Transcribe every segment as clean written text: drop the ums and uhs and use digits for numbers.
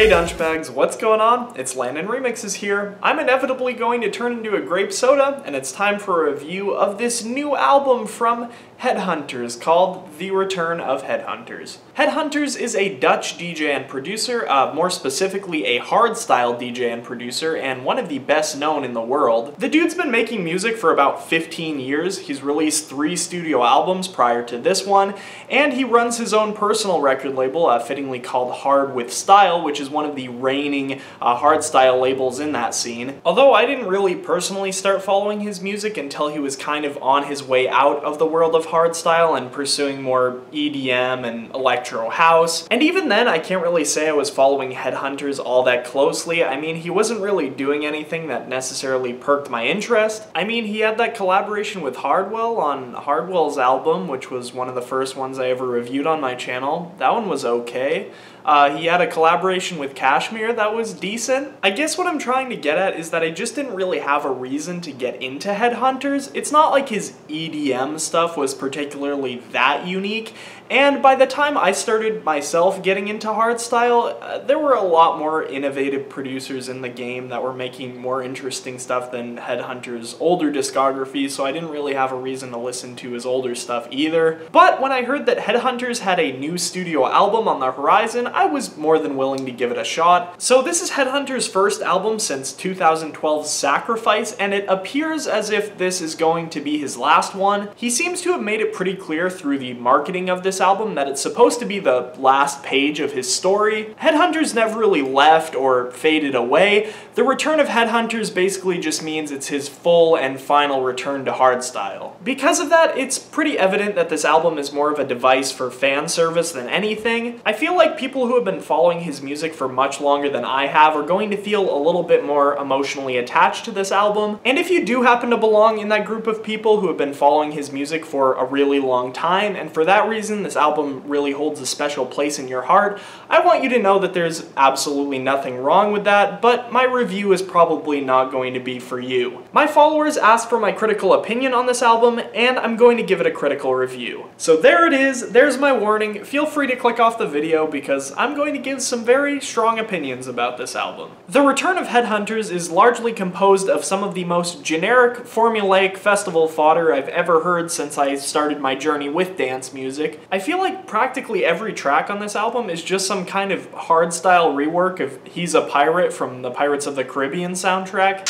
Hey Dunchbags, what's going on? It's Landon Remixes here. I'm inevitably going to turn into a grape soda, and it's time for a review of this new album from Headhunterz called The Return of Headhunterz. Headhunterz is a Dutch DJ and producer, more specifically a hardstyle DJ and producer, and one of the best known in the world. The dude's been making music for about 15 years. He's released 3 studio albums prior to this one, and he runs his own personal record label, fittingly called Hard with Style, which is one of the reigning hardstyle labels in that scene. Although I didn't really personally start following his music until he was kind of on his way out of the world of hardstyle and pursuing more EDM and electro house. And even then, I can't really say I was following Headhunterz all that closely. I mean, he wasn't really doing anything that necessarily perked my interest. I mean, he had that collaboration with Hardwell on Hardwell's album, which was one of the first ones I ever reviewed on my channel. That one was okay. He had a collaboration with Kashmir that was decent. I guess what I'm trying to get at is that I just didn't really have a reason to get into Headhunterz. It's not like his EDM stuff was particularly that unique, and by the time I started myself getting into hardstyle, there were a lot more innovative producers in the game that were making more interesting stuff than Headhunterz' older discography, so I didn't really have a reason to listen to his older stuff either. But when I heard that Headhunterz had a new studio album on the horizon, I was more than willing to give it a shot. So this is Headhunterz' first album since 2012's Sacrifice, and it appears as if this is going to be his last one. He seems to have made it pretty clear through the marketing of this album that it's supposed to be the last page of his story. Headhunterz never really left or faded away. The return of Headhunterz basically just means it's his full and final return to hardstyle. Because of that, it's pretty evident that this album is more of a device for fan service than anything. I feel like people who have been following his music for much longer than I have are going to feel a little bit more emotionally attached to this album. And if you do happen to belong in that group of people who have been following his music for a really long time, and for that reason this album really holds a special place in your heart, I want you to know that there's absolutely nothing wrong with that, but my review is probably not going to be for you. My followers asked for my critical opinion on this album, and I'm going to give it a critical review. So there it is, there's my warning. Feel free to click off the video because I'm going to give some very strong opinions about this album. The Return of Headhunterz is largely composed of some of the most generic, formulaic festival fodder I've ever heard since I started my journey with dance music. I feel like practically every track on this album is just some kind of hardstyle rework of He's a Pirate from the Pirates of the Caribbean soundtrack.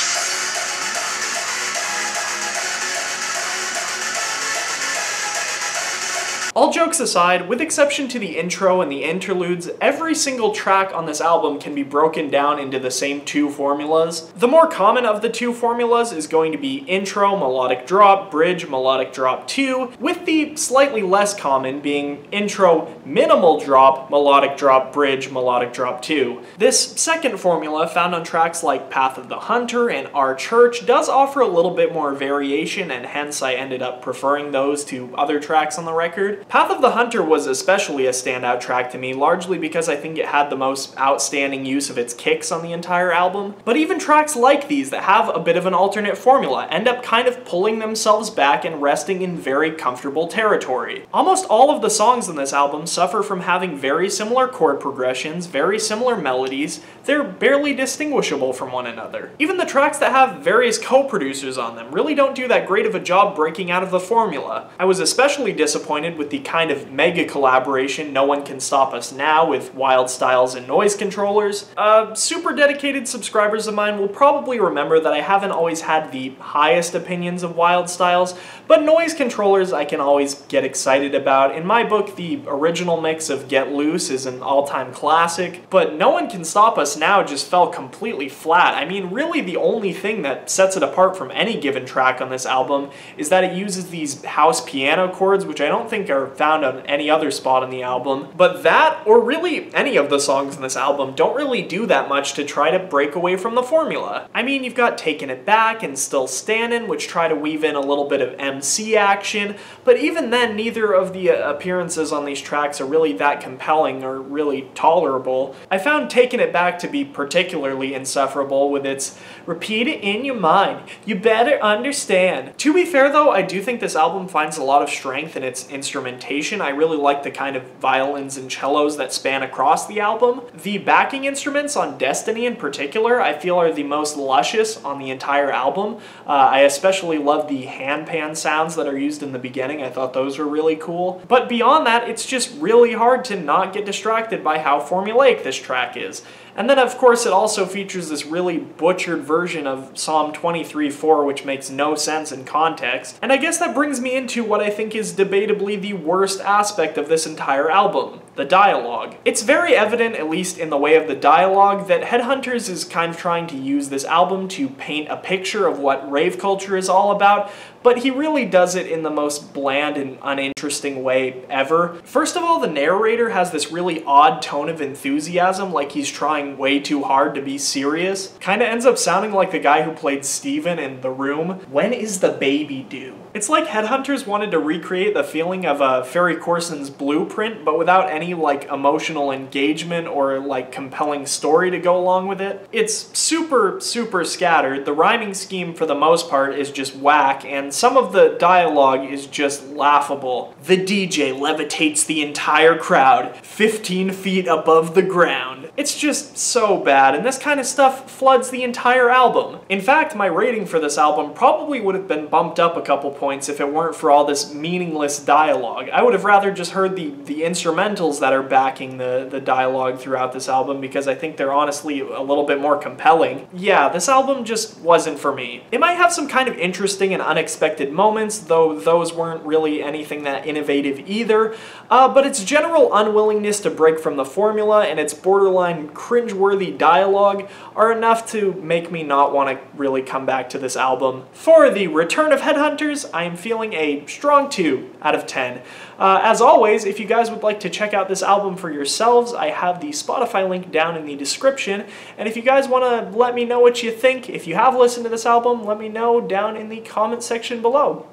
All jokes aside, with exception to the intro and the interludes, every single track on this album can be broken down into the same 2 formulas. The more common of the 2 formulas is going to be intro, melodic drop, bridge, melodic drop 2, with the slightly less common being intro, minimal drop, melodic drop, bridge, melodic drop 2. This second formula, found on tracks like Path of the Hunter and Our Church, does offer a little bit more variation, and hence I ended up preferring those to other tracks on the record. Path of the Hunter was especially a standout track to me, largely because I think it had the most outstanding use of its kicks on the entire album. But even tracks like these that have a bit of an alternate formula end up kind of pulling themselves back and resting in very comfortable territory. Almost all of the songs on this album suffer from having very similar chord progressions, very similar melodies. They're barely distinguishable from one another. Even the tracks that have various co-producers on them really don't do that great of a job breaking out of the formula. I was especially disappointed with the kind of mega collaboration No One Can Stop Us Now with Wild Styles and Noise Controllers. Super dedicated subscribers of mine will probably remember that I haven't always had the highest opinions of Wild Styles, but Noise Controllers I can always get excited about. In my book, the original mix of Get Loose is an all-time classic, but No One Can Stop Us Now just fell completely flat. I mean, really the only thing that sets it apart from any given track on this album is that it uses these house piano chords, which I don't think are found on any other spot on the album. But that, or really any of the songs in this album, don't really do that much to try to break away from the formula. I mean, you've got Taking It Back and Still Standin', which try to weave in a little bit of MC action, but even then, neither of the appearances on these tracks are really that compelling or really tolerable. I found Taking It Back to be particularly insufferable with its "repeat it in your mind, you better understand." To be fair though, I do think this album finds a lot of strength in its instrumentation instrumentation. I really like the kind of violins and cellos that span across the album. The backing instruments on Destiny in particular, I feel are the most luscious on the entire album. I especially love the handpan sounds that are used in the beginning. I thought those were really cool. But beyond that, it's just really hard to not get distracted by how formulaic this track is. And then of course it also features this really butchered version of Psalm 23:4, which makes no sense in context. And I guess that brings me into what I think is debatably the worst aspect of this entire album: the dialogue. It's very evident, at least in the way of the dialogue, that Headhunterz is kind of trying to use this album to paint a picture of what rave culture is all about, but he really does it in the most bland and uninteresting way ever. First of all, the narrator has this really odd tone of enthusiasm, like he's trying way too hard to be serious. Kinda ends up sounding like the guy who played Steven in The Room. When is the baby due? It's like Headhunterz wanted to recreate the feeling of Ferry Corsten's Blueprint, but without any like emotional engagement or like compelling story to go along with it. It's super scattered. The rhyming scheme for the most part is just whack, and some of the dialogue is just laughable. The DJ levitates the entire crowd 15 feet above the ground. It's just so bad, and this kind of stuff floods the entire album. In fact, my rating for this album probably would have been bumped up a couple points if it weren't for all this meaningless dialogue. I would have rather just heard the instrumentals that are backing the dialogue throughout this album, because I think they're honestly a little bit more compelling. Yeah, this album just wasn't for me. It might have some kind of interesting and unexpected moments, though those weren't really anything that innovative either, but its general unwillingness to break from the formula and its borderline cringeworthy dialogue are enough to make me not want to really come back to this album. For the return of Headhunterz, I am feeling a strong 2 out of 10. As always, if you guys would like to check out this album for yourselves, I have the Spotify link down in the description, and if you guys want to let me know what you think, if you have listened to this album, let me know down in the comment section below.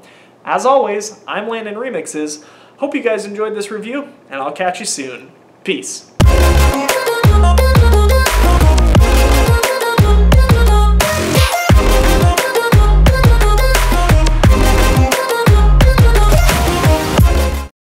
As always, I'm Landon Remixes. Hope you guys enjoyed this review, and I'll catch you soon. Peace.